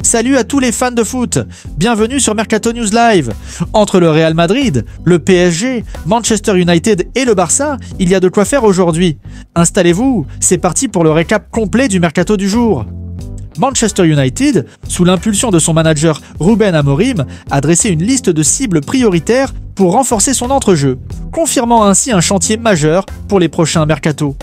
Salut à tous les fans de foot, bienvenue sur Mercato News Live. Entre le Real Madrid, le PSG, Manchester United et le Barça, il y a de quoi faire aujourd'hui. Installez-vous, c'est parti pour le récap complet du Mercato du jour. Manchester United, sous l'impulsion de son manager Ruben Amorim, a dressé une liste de cibles prioritaires pour renforcer son entrejeu, confirmant ainsi un chantier majeur pour les prochains mercatos.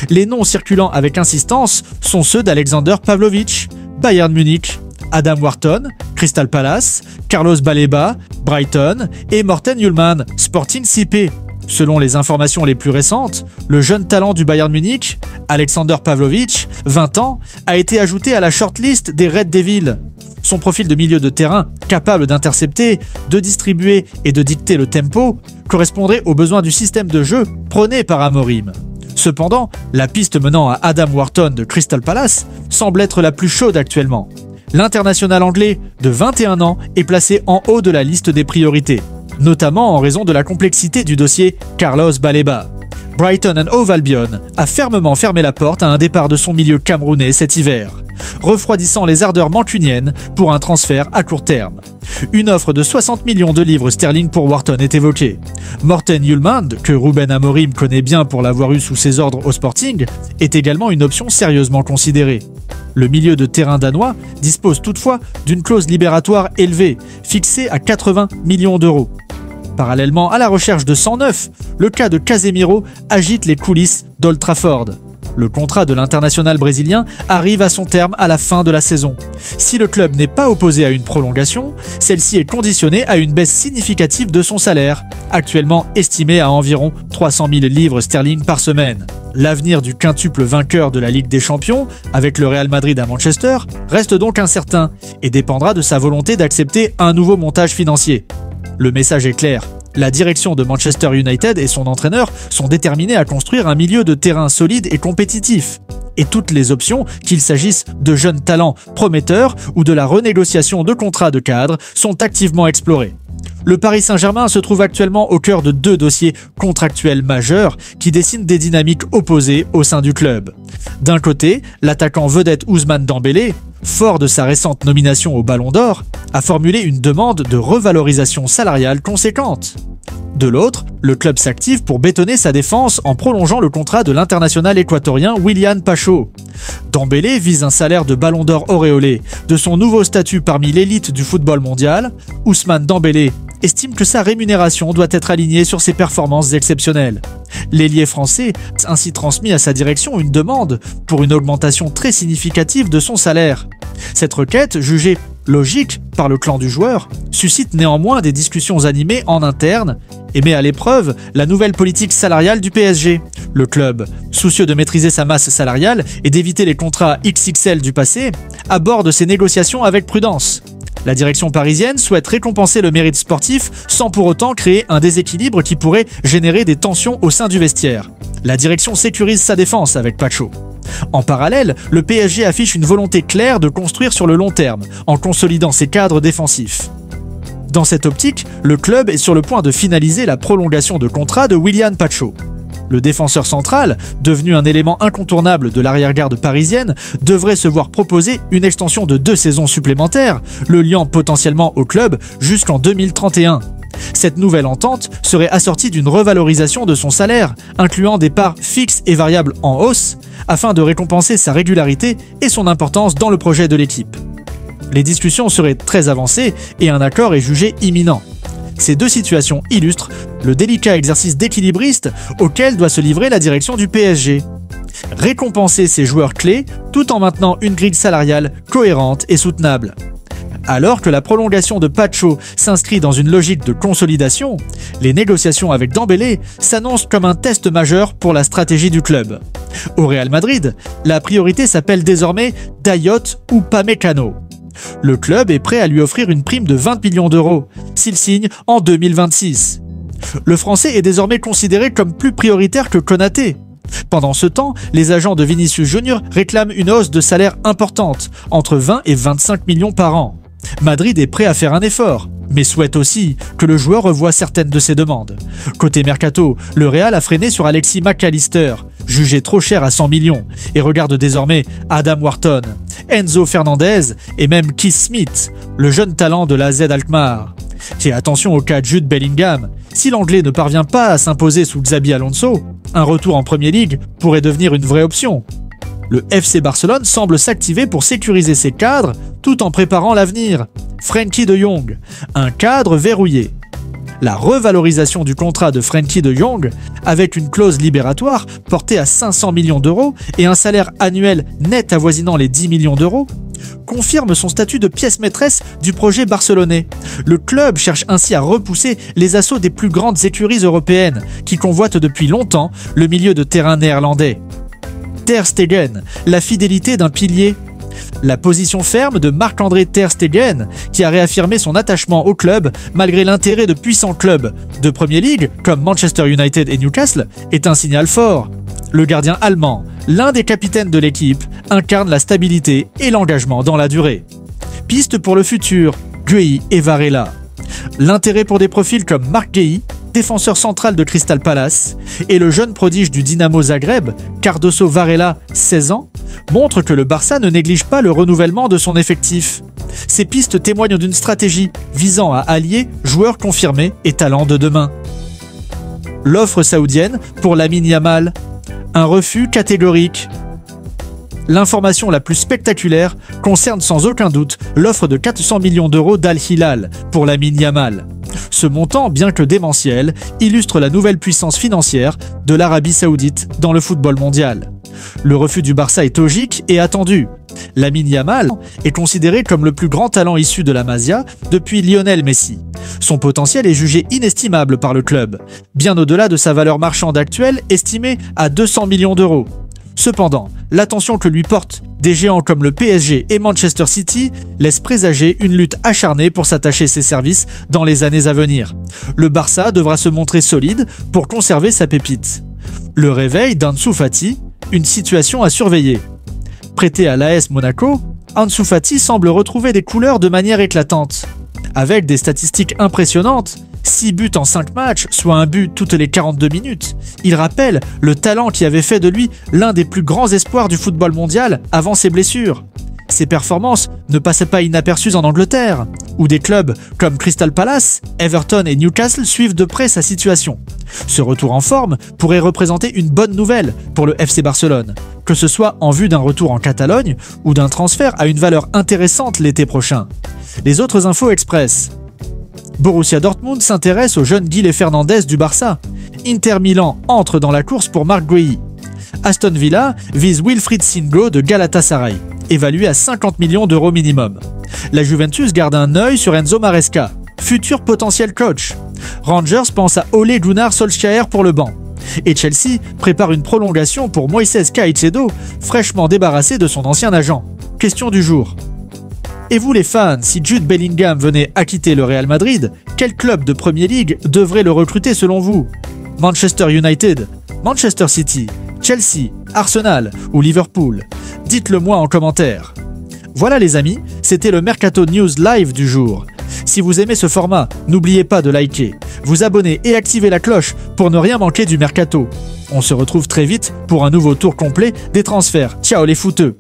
Les noms circulant avec insistance sont ceux d'Alexander Pavlovic, Bayern Munich, Adam Wharton, Crystal Palace, Carlos Baleba, Brighton et Morten Hjulmand, Sporting CP. Selon les informations les plus récentes, le jeune talent du Bayern Munich, Alexander Pavlovic, 20 ans, a été ajouté à la shortlist des Red Devils. Son profil de milieu de terrain, capable d'intercepter, de distribuer et de dicter le tempo, correspondrait aux besoins du système de jeu prôné par Amorim. Cependant, la piste menant à Adam Wharton de Crystal Palace semble être la plus chaude actuellement. L'international anglais de 21 ans est placé en haut de la liste des priorités, notamment en raison de la complexité du dossier Carlos Baleba. Brighton and Hove Albion a fermement fermé la porte à un départ de son milieu camerounais cet hiver, refroidissant les ardeurs mancuniennes pour un transfert à court terme. Une offre de 60 millions de livres sterling pour Wharton est évoquée. Morten Hjulmand, que Ruben Amorim connaît bien pour l'avoir eu sous ses ordres au Sporting, est également une option sérieusement considérée. Le milieu de terrain danois dispose toutefois d'une clause libératoire élevée, fixée à 80 millions d'euros. Parallèlement à la recherche de 109, le cas de Casemiro agite les coulisses d'Old Trafford. Le contrat de l'international brésilien arrive à son terme à la fin de la saison. Si le club n'est pas opposé à une prolongation, celle-ci est conditionnée à une baisse significative de son salaire, actuellement estimé à environ 300 000 livres sterling par semaine. L'avenir du quintuple vainqueur de la Ligue des Champions, avec le Real Madrid à Manchester, reste donc incertain et dépendra de sa volonté d'accepter un nouveau montage financier. Le message est clair. La direction de Manchester United et son entraîneur sont déterminés à construire un milieu de terrain solide et compétitif. Et toutes les options, qu'il s'agisse de jeunes talents prometteurs ou de la renégociation de contrats de cadre, sont activement explorées. Le Paris Saint-Germain se trouve actuellement au cœur de deux dossiers contractuels majeurs qui dessinent des dynamiques opposées au sein du club. D'un côté, l'attaquant vedette Ousmane Dembélé, fort de sa récente nomination au Ballon d'Or, a formulé une demande de revalorisation salariale conséquente. De l'autre, le club s'active pour bétonner sa défense en prolongeant le contrat de l'international équatorien Willian Pacho. Dembélé vise un salaire de Ballon d'Or auréolé. De son nouveau statut parmi l'élite du football mondial, Ousmane Dembélé estime que sa rémunération doit être alignée sur ses performances exceptionnelles. L'ailier français a ainsi transmis à sa direction une demande pour une augmentation très significative de son salaire. Cette requête, jugée logique par le clan du joueur, suscite néanmoins des discussions animées en interne et met à l'épreuve la nouvelle politique salariale du PSG. Le club, soucieux de maîtriser sa masse salariale et d'éviter les contrats XXL du passé, aborde ces négociations avec prudence. La direction parisienne souhaite récompenser le mérite sportif sans pour autant créer un déséquilibre qui pourrait générer des tensions au sein du vestiaire. La direction sécurise sa défense avec Pacho. En parallèle, le PSG affiche une volonté claire de construire sur le long terme, en consolidant ses cadres défensifs. Dans cette optique, le club est sur le point de finaliser la prolongation de contrat de Willian Pacho. Le défenseur central, devenu un élément incontournable de l'arrière-garde parisienne, devrait se voir proposer une extension de 2 saisons supplémentaires, le liant potentiellement au club jusqu'en 2031. Cette nouvelle entente serait assortie d'une revalorisation de son salaire, incluant des parts fixes et variables en hausse, afin de récompenser sa régularité et son importance dans le projet de l'équipe. Les discussions seraient très avancées et un accord est jugé imminent. Ces deux situations illustrent le délicat exercice d'équilibriste auquel doit se livrer la direction du PSG. Récompenser ses joueurs clés tout en maintenant une grille salariale cohérente et soutenable. Alors que la prolongation de Pacho s'inscrit dans une logique de consolidation, les négociations avec Dembélé s'annoncent comme un test majeur pour la stratégie du club. Au Real Madrid, la priorité s'appelle désormais Dayot ou Upamecano. Le club est prêt à lui offrir une prime de 20 millions d'euros s'il signe en 2026. Le Français est désormais considéré comme plus prioritaire que Konaté. Pendant ce temps, les agents de Vinicius Junior réclament une hausse de salaire importante, entre 20 et 25 millions par an. Madrid est prêt à faire un effort, mais souhaite aussi que le joueur revoie certaines de ses demandes. Côté mercato, le Real a freiné sur Alexis McAllister, jugé trop cher à 100 millions, et regarde désormais Adam Wharton, Enzo Fernandez et même Keith Smith, le jeune talent de l'AZ Alkmaar. Et attention au cas de Jude Bellingham, si l'Anglais ne parvient pas à s'imposer sous Xabi Alonso, un retour en Premier League pourrait devenir une vraie option. Le FC Barcelone semble s'activer pour sécuriser ses cadres tout en préparant l'avenir. Frenkie de Jong, un cadre verrouillé. La revalorisation du contrat de Frenkie de Jong, avec une clause libératoire portée à 500 millions d'euros et un salaire annuel net avoisinant les 10 millions d'euros, confirme son statut de pièce maîtresse du projet barcelonais. Le club cherche ainsi à repousser les assauts des plus grandes écuries européennes qui convoitent depuis longtemps le milieu de terrain néerlandais. Ter Stegen, la fidélité d'un pilier. La position ferme de Marc-André Ter Stegen, qui a réaffirmé son attachement au club malgré l'intérêt de puissants clubs de Premier League comme Manchester United et Newcastle, est un signal fort. Le gardien allemand, l'un des capitaines de l'équipe, incarne la stabilité et l'engagement dans la durée. Piste pour le futur, Guehi et Varela. L'intérêt pour des profils comme Marc Guehi, défenseur central de Crystal Palace, et le jeune prodige du Dynamo Zagreb, Cardoso Varela, 16 ans, montre que le Barça ne néglige pas le renouvellement de son effectif. Ces pistes témoignent d'une stratégie visant à allier joueurs confirmés et talents de demain. L'offre saoudienne pour Lamine Yamal, un refus catégorique. L'information la plus spectaculaire concerne sans aucun doute l'offre de 400 millions d'euros d'Al Hilal pour Lamine Yamal. Ce montant, bien que démentiel, illustre la nouvelle puissance financière de l'Arabie Saoudite dans le football mondial. Le refus du Barça est logique et attendu. Lamine Yamal est considéré comme le plus grand talent issu de la Masia depuis Lionel Messi. Son potentiel est jugé inestimable par le club, bien au-delà de sa valeur marchande actuelle estimée à 200 millions d'euros. Cependant, l'attention que lui portent des géants comme le PSG et Manchester City laisse présager une lutte acharnée pour s'attacher ses services dans les années à venir. Le Barça devra se montrer solide pour conserver sa pépite. Le réveil d'Ansu Fati, une situation à surveiller. Prêté à l'AS Monaco, Ansu Fati semble retrouver des couleurs de manière éclatante. Avec des statistiques impressionnantes, 6 buts en 5 matchs, soit un but toutes les 42 minutes. Il rappelle le talent qui avait fait de lui l'un des plus grands espoirs du football mondial avant ses blessures. Ses performances ne passaient pas inaperçues en Angleterre, où des clubs comme Crystal Palace, Everton et Newcastle suivent de près sa situation. Ce retour en forme pourrait représenter une bonne nouvelle pour le FC Barcelone, que ce soit en vue d'un retour en Catalogne ou d'un transfert à une valeur intéressante l'été prochain. Les autres infos express. Borussia Dortmund s'intéresse au jeune Guile Fernandez du Barça. Inter Milan entre dans la course pour Marc Guehi. Aston Villa vise Wilfried Singo de Galatasaray, évalué à 50 millions d'euros minimum. La Juventus garde un œil sur Enzo Maresca, futur potentiel coach. Rangers pense à Ole Gunnar Solskjaer pour le banc. Et Chelsea prépare une prolongation pour Moises Caicedo, fraîchement débarrassé de son ancien agent. Question du jour. Et vous les fans, si Jude Bellingham venait à quitter le Real Madrid, quel club de Premier League devrait le recruter selon vous? Manchester United, Manchester City, Chelsea, Arsenal ou Liverpool? Dites-le moi en commentaire. Voilà les amis, c'était le Mercato News Live du jour. Si vous aimez ce format, n'oubliez pas de liker, vous abonner et activer la cloche pour ne rien manquer du Mercato. On se retrouve très vite pour un nouveau tour complet des transferts. Ciao les footeux!